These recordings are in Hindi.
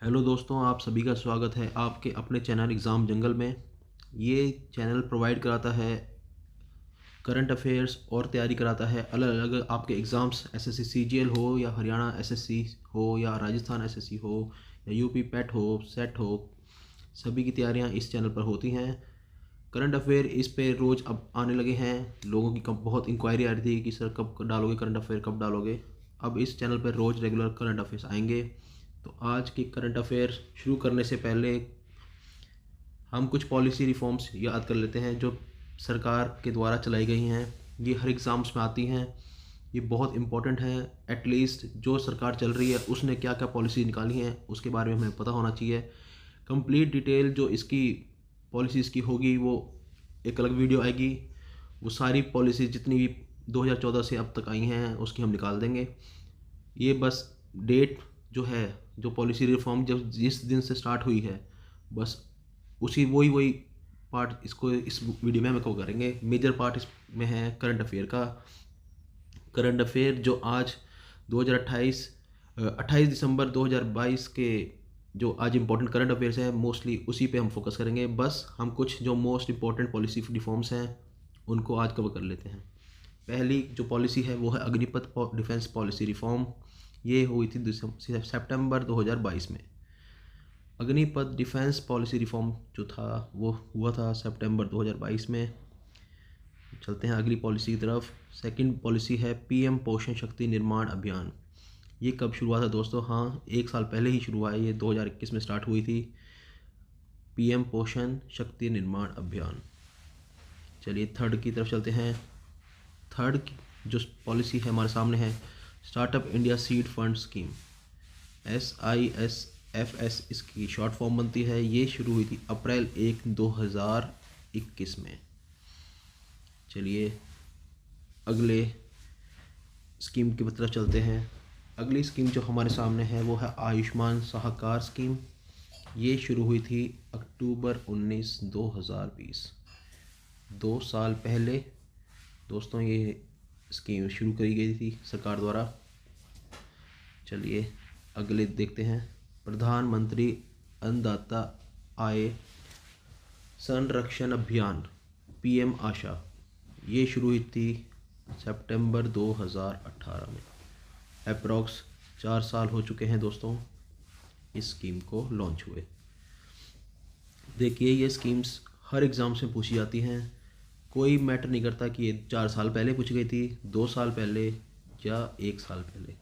हेलो दोस्तों, आप सभी का स्वागत है आपके अपने चैनल एग्ज़ाम जंगल में। ये चैनल प्रोवाइड कराता है करंट अफेयर्स और तैयारी कराता है अलग अलग आपके एग्ज़ाम्स, एसएससी सीजीएल हो या हरियाणा एसएससी हो या राजस्थान एसएससी हो या यूपी पेट हो, सेट हो। सभी की तैयारियां इस चैनल पर होती हैं। करंट अफेयर इस पे रोज़ अब आने लगे हैं। लोगों की कब बहुत इंक्वायरी आ रही थी कि सर कब डालोगे करंट अफेयर, कब डालोगे। अब इस चैनल पर रोज़ रेगुलर करंट अफेयर्स आएंगे। तो आज के करंट अफेयर शुरू करने से पहले हम कुछ पॉलिसी रिफॉर्म्स याद कर लेते हैं जो सरकार के द्वारा चलाई गई हैं। ये हर एग्ज़ाम्स में आती हैं। ये बहुत इंपॉर्टेंट है। एटलीस्ट जो सरकार चल रही है उसने क्या क्या पॉलिसी निकाली हैं उसके बारे में हमें पता होना चाहिए। कंप्लीट डिटेल जो इसकी पॉलिसीज़ की होगी वो एक अलग वीडियो आएगी। वो सारी पॉलिसी जितनी भी 2014 से अब तक आई हैं उसकी हम निकाल देंगे। ये बस डेट जो है, जो पॉलिसी रिफॉर्म जब जिस दिन से स्टार्ट हुई है, बस उसी वही वही पार्ट इसको इस वीडियो में हम कवर करेंगे। मेजर पार्ट इसमें है करंट अफेयर का। करंट अफेयर जो आज 2028 28 दिसंबर 2022 के जो आज इंपॉर्टेंट करंट अफेयर्स हैं मोस्टली उसी पे हम फोकस करेंगे। बस हम कुछ जो मोस्ट इंपॉर्टेंट पॉलिसी रिफॉर्म्स हैं उनको आज कवर कर लेते हैं। पहली जो पॉलिसी है वो है अग्निपथ डिफेंस पॉलिसी रिफॉर्म। ये हुई थी सितंबर 2022 में। अग्निपथ डिफेंस पॉलिसी रिफॉर्म जो था वो हुआ था सितंबर 2022 में। चलते हैं अगली पॉलिसी की तरफ। सेकंड पॉलिसी है पीएम पोषण शक्ति निर्माण अभियान। ये कब शुरू हुआ था दोस्तों? हाँ, एक साल पहले ही शुरू हुआ है। ये 2021 में स्टार्ट हुई थी पीएम पोषण शक्ति निर्माण अभियान। चलिए थर्ड की तरफ चलते हैं। थर्ड जो पॉलिसी है हमारे सामने है startup India seed fund scheme. SISFS इसकी शॉर्ट फॉर्म बनती है। ये शुरू हुई थी अप्रैल 1 2021 में। चलिए अगले स्कीम की तरफ चलते हैं। अगली स्कीम जो हमारे सामने है वो है आयुष्मान सहकार स्कीम। ये शुरू हुई थी अक्टूबर 19 2020, 2 साल पहले दोस्तों ये स्कीम शुरू करी गई थी सरकार द्वारा। चलिए अगले देखते हैं। प्रधानमंत्री अन्नदाता आय संरक्षण अभियान PM आशा। ये शुरू हुई थी सितंबर 2018 में। अप्रॉक्स 4 साल हो चुके हैं दोस्तों इस स्कीम को लॉन्च हुए। देखिए ये स्कीम्स हर एग्ज़ाम से पूछी जाती हैं। कोई मैटर नहीं करता कि ये 4 साल पहले पूछी गई थी, 2 साल पहले या 1 साल पहले।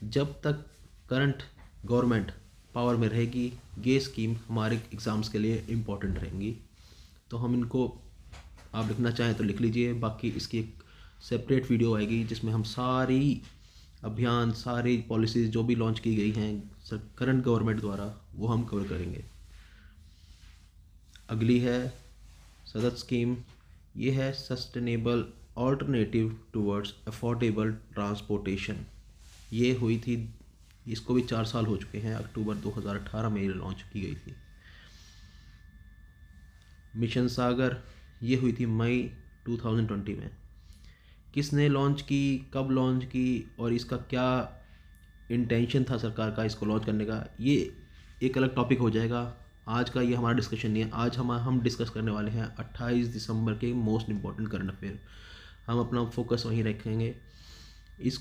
जब तक करंट गवर्नमेंट पावर में रहेगी ये स्कीम हमारे एग्ज़ाम्स के लिए इम्पोर्टेंट रहेंगी। तो हम इनको आप लिखना चाहें तो लिख लीजिए। बाकी इसकी एक सेपरेट वीडियो आएगी जिसमें हम सारी अभियान, सारी पॉलिसीज़ जो भी लॉन्च की गई हैं करंट गवर्नमेंट द्वारा वो हम कवर करेंगे। अगली है सदत स्कीम। ये है sustainable alternative towards affordable transportation. ये हुई थी, इसको भी 4 साल हो चुके हैं। अक्टूबर 2018 में ये लॉन्च की गई थी। मिशन सागर ये हुई थी मई 2020 में। किसने लॉन्च की, कब लॉन्च की और इसका क्या इंटेंशन था सरकार का इसको लॉन्च करने का, ये एक अलग टॉपिक हो जाएगा। आज का ये हमारा डिस्कशन नहीं है। आज हम डिस्कस करने वाले हैं 28 दिसंबर के मोस्ट इम्पॉर्टेंट करंट अफेयर। हम अपना फोकस वहीं रखेंगे। इस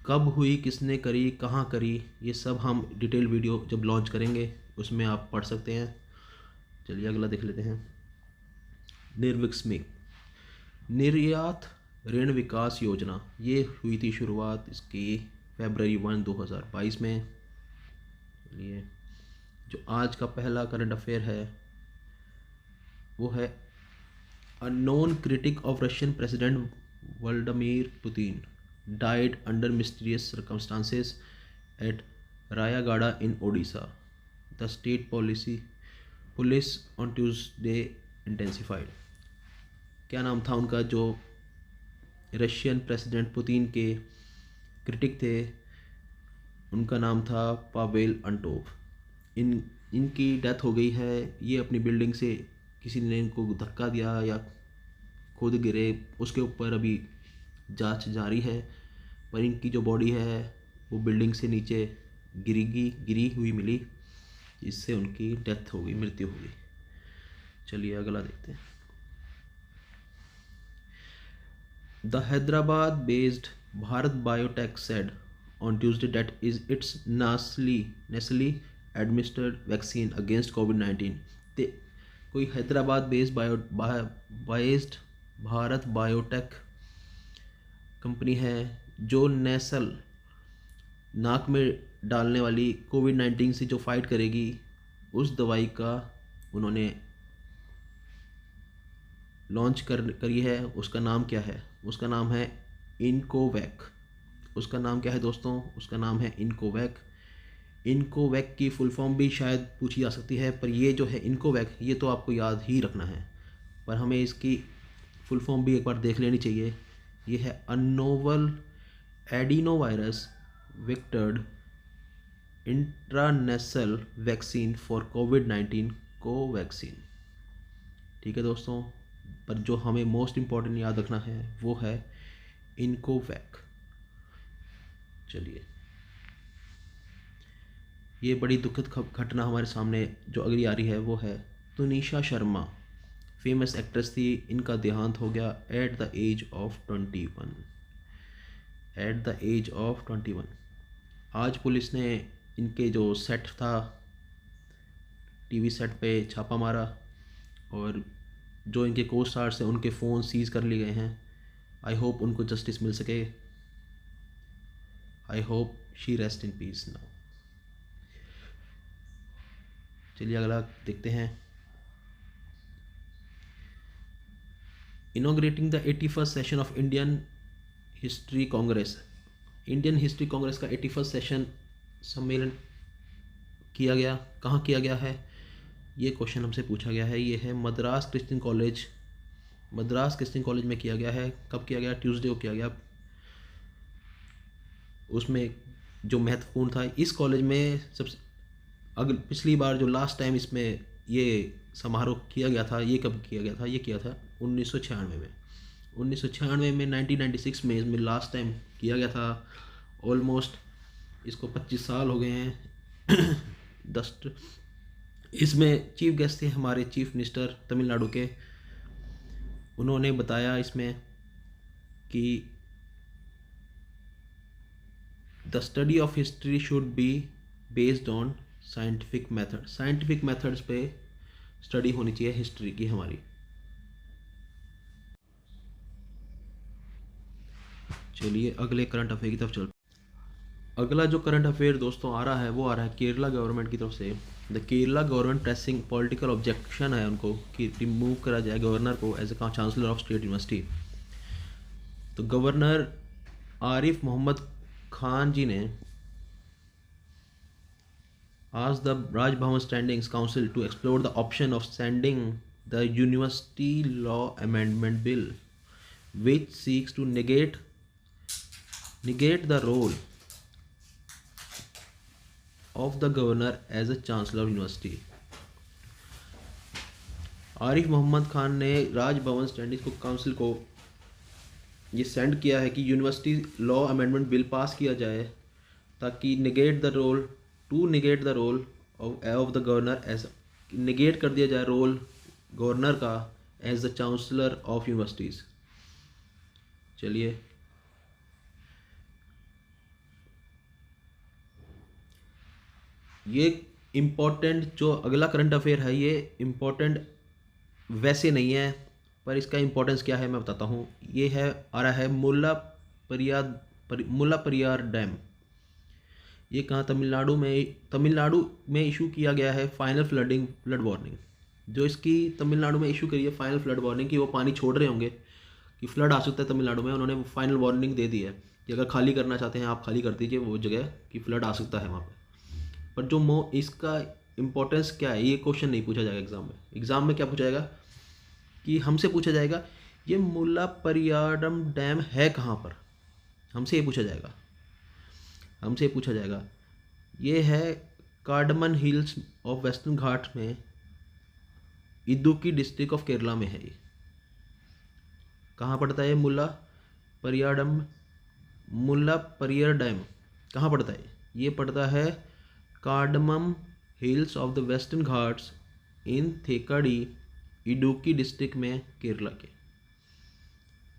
कब हुई, किसने करी, कहाँ करी, ये सब हम डिटेल वीडियो जब लॉन्च करेंगे उसमें आप पढ़ सकते हैं। चलिए अगला देख लेते हैं। निर्विस्मिक निर्यात ऋण विकास योजना। ये हुई थी शुरुआत इसकी फरवरी 1 2022 में। चलिए जो आज का पहला करंट अफेयर है वो है a known critic of Russian president Vladimir Putin died under mysterious circumstances at Rayagada in Odisha. The state policy police on Tuesday intensified. क्या नाम था उनका जो रशियन प्रेसिडेंट पुतिन के क्रिटिक थे? उनका नाम था पावेल अंटोव। इनकी डेथ हो गई है। ये अपनी बिल्डिंग से किसी ने इनको धक्का दिया या खुद गिरे, उसके ऊपर अभी जांच जारी है। पर इनकी जो बॉडी है वो बिल्डिंग से नीचे गिरी हुई मिली। जिससे उनकी डेथ हो गई, मृत्यु हो गई। चलिए अगला देखते हैं। The Hyderabad based Bharat biotech said on Tuesday that is its nasally administered vaccine against COVID-19। ते कोई Hyderabad based Bharat biotech company है जो नेसल नाक में डालने वाली कोविड-19 से जो फाइट करेगी, उस दवाई का उन्होंने लॉन्च करी है। उसका नाम क्या है? उसका नाम है इनकोवैक। उसका नाम क्या है दोस्तों? उसका नाम है इनकोवैक। इनकोवैक की फुल फॉर्म भी शायद पूछी जा सकती है, पर ये जो है इनकोवैक, ये तो आपको याद ही रखना है, पर हमें इसकी फुल फॉर्म भी एक बार देख लेनी चाहिए। ये है a novel adenovirus vectored intranasal vaccine for covid Covaxin. ठीक है दोस्तों, पर जो हमें मोस्ट इम्पॉर्टेंट याद रखना है वो है इनकोवैक। चलिए, ये बड़ी दुखद घटना हमारे सामने जो अगली आ रही है वो है तुनिशा शर्मा, फेमस एक्ट्रेस थी, इनका देहांत हो गया at the age of 21। At the age of 21। आज पुलिस ने इनके जो सेट था, टीवी सेट पे छापा मारा और जो इनके को स्टार्स हैं उनके फ़ोन सीज कर लिए गए हैं। आई होप उनको जस्टिस मिल सके। I hope she rest in peace now. चलिए अगला देखते हैं। Inaugurating the 81st session of Indian history Congress. Indian history Congress का 81st सेशन सम्मेलन किया गया। कहाँ किया गया है? ये क्वेश्चन हमसे पूछा गया है। ये है मद्रास क्रिश्चियन कॉलेज में किया गया है। कब किया गया? ट्यूसडे को किया गया। उसमें जो महत्वपूर्ण था, इस कॉलेज में पिछली बार जो लास्ट टाइम इसमें ये समारोह किया गया था, ये कब किया गया था? ये किया था 1996 में। 1996 में 1996 में इसमें लास्ट टाइम किया गया था। ऑलमोस्ट इसको 25 साल हो गए हैं। इसमें चीफ गेस्ट थे हमारे चीफ मिनिस्टर तमिलनाडु के। उन्होंने बताया इसमें कि the study of history should be based on scientific methods पे स्टडी होनी चाहिए हिस्ट्री की हमारी। चलिए अगले करंट अफेयर की तरफ चलते। अगला जो करंट अफेयर दोस्तों आ रहा है वो आ रहा है केरला गवर्नमेंट की तरफ से। The Kerala government pressing political objection है उनको कि रिमूव करा जाए गवर्नर को as a chancellor of state university. तो गवर्नर आरिफ मोहम्मद खान जी ने asked the Raj Bhavan Standings Council to explore the option of sending the University Law Amendment Bill, which seeks to negate the role of the governor as a chancellor of university। Arif Mohammad Khan ने राज भवन स्टैंडिंग्स को काउंसिल को ये सेंड किया है कि university law amendment bill pass किया जाए ताकि negate the role of the governor as negate कर दिया जाए रोल गवर्नर का as the chancellor of universities. चलिए ये इम्पोर्टेंट जो अगला करंट अफेयर है, ये इम्पोर्टेंट वैसे नहीं है, पर इसका इम्पोर्टेंस क्या है मैं बताता हूँ। ये है आ रहा है मुल्ला परियार डैम। ये कहाँ? तमिलनाडु में इशू किया गया है फाइनल फ्लड वार्निंग। जो इसकी तमिलनाडु में इशू करी है फाइनल फ्लड वार्निंग कि वो पानी छोड़ रहे होंगे कि फ्लड आ सकता है तमिलनाडु में। उन्होंने फाइनल वार्निंग दे दी है कि अगर खाली करना चाहते हैं आप खाली कर दीजिए वो जगह कि फ्लड आ सकता है वहाँ पर जो इसका इम्पोर्टेंस क्या है, ये क्वेश्चन नहीं पूछा जाएगा एग्ज़ाम में क्या पूछा जाएगा कि हमसे पूछा जाएगा ये मुल्ला परियारम डैम है कहाँ पर। हमसे ये पूछा जाएगा ये है कार्डमन हिल्स ऑफ वेस्टर्न घाट में इदुक्की डिस्ट्रिक्ट ऑफ केरला में है। ये कहाँ पड़ता है? मुल्ला परियार डैम कहाँ पड़ता है? ये पड़ता है Cardamom Hills of the Western Ghats in Thekkady Idukki district में केरला के।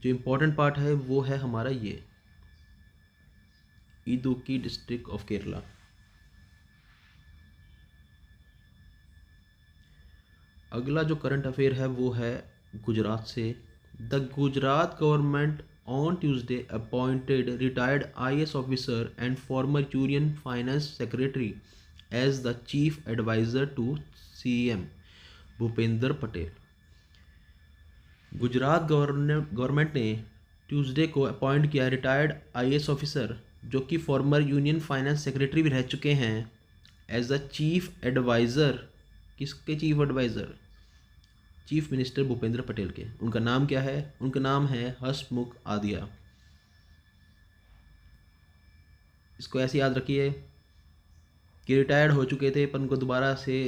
जो इम्पोर्टेंट पार्ट है वो है हमारा ये इडुक्की डिस्ट्रिक्ट ऑफ केरला। अगला जो करंट अफेयर है वो है गुजरात से। The Gujarat government on Tuesday appointed retired IAS officer and former union finance secretary as the chief adviser to CM Bhupendra Patel. Gujarat government ने ट्यूसडे को अपॉइंट किया रिटायर्ड IAS ऑफिसर जो कि फॉर्मर यूनियन फाइनेंस सेक्रेटरी भी रह चुके हैं एज द चीफ एडवाइज़र। किसके chief adviser? Chief minister Bhupendra Patel के। उनका नाम क्या है? उनका नाम है हसमुख आदिया। इसको ऐसे याद रखिए कि रिटायर्ड हो चुके थे पर उनको दोबारा से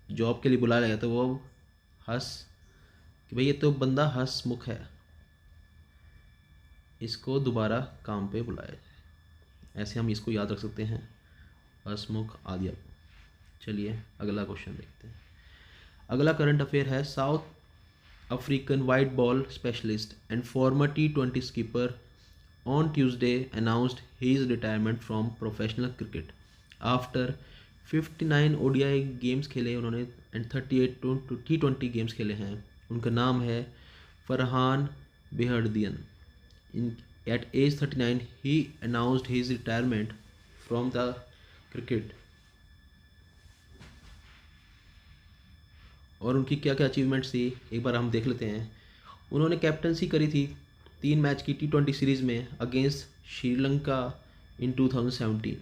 जॉब के लिए बुलाया गया, तो वो कि भाई ये तो बंदा हसमुख है, इसको दोबारा काम पे बुलाया जाए। ऐसे हम इसको याद रख सकते हैं, हसमुख आदिया। चलिए अगला क्वेश्चन देखते हैं। अगला करंट अफेयर है south African white ball specialist and farmer T20 skipper on Tuesday announced his retirement from professional cricket after 59 ODI games खेले उन्होंने एंड 38 T20 गेम्स खेले हैं। उनका नाम है Farhaan Behardien. At age 39 he announced his retirement from the cricket. और उनकी क्या क्या अचीवमेंट्स थी एक बार हम देख लेते हैं। उन्होंने कैप्टनसी करी थी 3 मैच की T20 सीरीज़ में against Sri Lanka in 2017।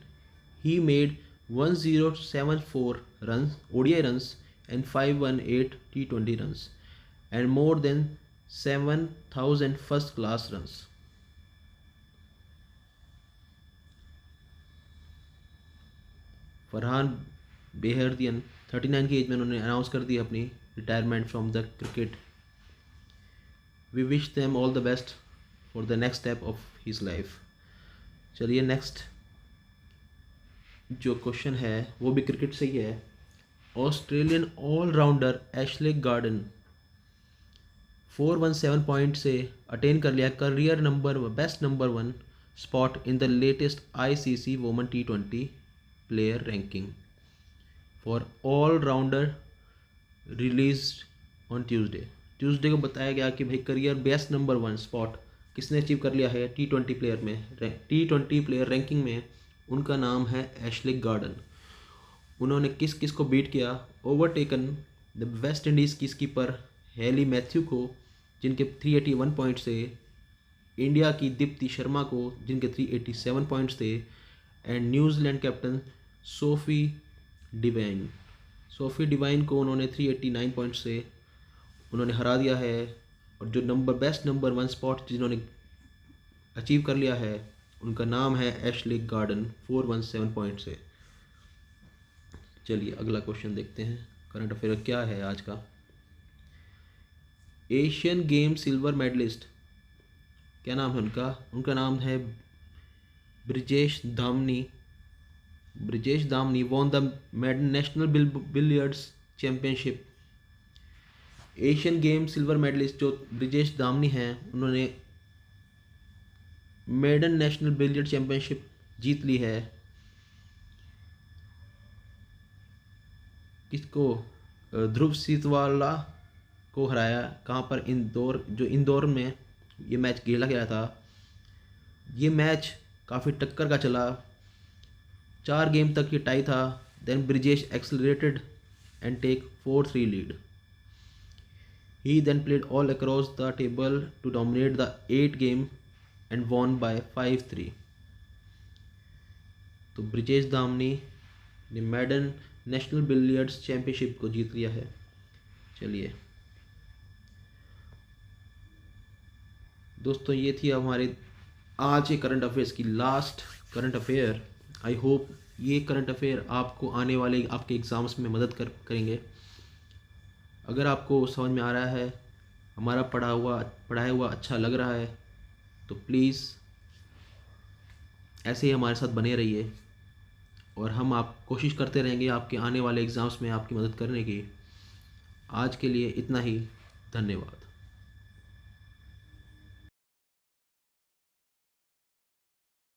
He made 1074 runs ODI runs and 518 T20 runs and more than 7,000 first class runs। Farhaan Behardien 39 की एज में उन्होंने अनाउंस कर दी अपनी retirement from the cricket. We wish them all the best for the next step of his life. चलिए नेक्स्ट जो क्वेश्चन है वो भी क्रिकेट से ही है। Australian allrounder Ashleigh Gardner 417 point से अटेन कर लिया career best number 1 spot in the latest ICC women T20 player ranking for allrounder release on Tuesday को बताया गया कि भाई करियर बेस्ट नंबर 1 स्पॉट किसने अचीव कर लिया है T20 प्लेयर में, T20 प्लेयर रैंकिंग में। उनका नाम है एशले गार्डन। उन्होंने किस किस को बीट किया? ओवरटेकन द वेस्ट इंडीज़ की स्कीपर हेली मैथ्यू को जिनके 381 पॉइंट्स थे, इंडिया की दीप्ति शर्मा को जिनके 387 पॉइंट्स थे and New Zealand captain Sophie Devine को उन्होंने 389 पॉइंट्स से उन्होंने हरा दिया है। और जो बेस्ट नंबर 1 स्पॉट जिन्होंने अचीव कर लिया है उनका नाम है एशले गार्डन 417 पॉइंट से। चलिए अगला क्वेश्चन देखते हैं। करंट अफेयर क्या है आज का? एशियन गेम सिल्वर मेडलिस्ट, क्या नाम है उनका? उनका नाम है Brijesh Damani won the national billiards championship. Asian game silver medallist जो ब्रिजेश धामनी हैं उन्होंने मेडन नेशनल बिलियर्ड चैम्पियनशिप जीत ली है। किसको? ध्रुव सीतवाला को हराया। कहाँ पर? इंदौर में ये मैच खेला गया था। ये मैच काफ़ी टक्कर का चला, 4 गेम तक ये टाई था। Then Brijesh accelerated and take 4-3 lead. He then played all across the table to dominate the 8 game and won by 5-3। तो ब्रिजेश धामनी ने मेडन नेशनल बिलियर्ड्स चैम्पियनशिप को जीत लिया है। चलिए दोस्तों ये थी हमारे आज के करंट अफेयर्स की last current affair. I hope ये करंट अफेयर आपको आने वाले आपके एग्ज़ाम्स में मदद करेंगे। अगर आपको समझ में आ रहा है, हमारा पढ़ाया हुआ अच्छा लग रहा है तो प्लीज़ ऐसे ही हमारे साथ बने रहिए। और हम आप कोशिश करते रहेंगे आपके आने वाले एग्ज़ाम्स में आपकी मदद करने की। आज के लिए इतना ही। धन्यवाद।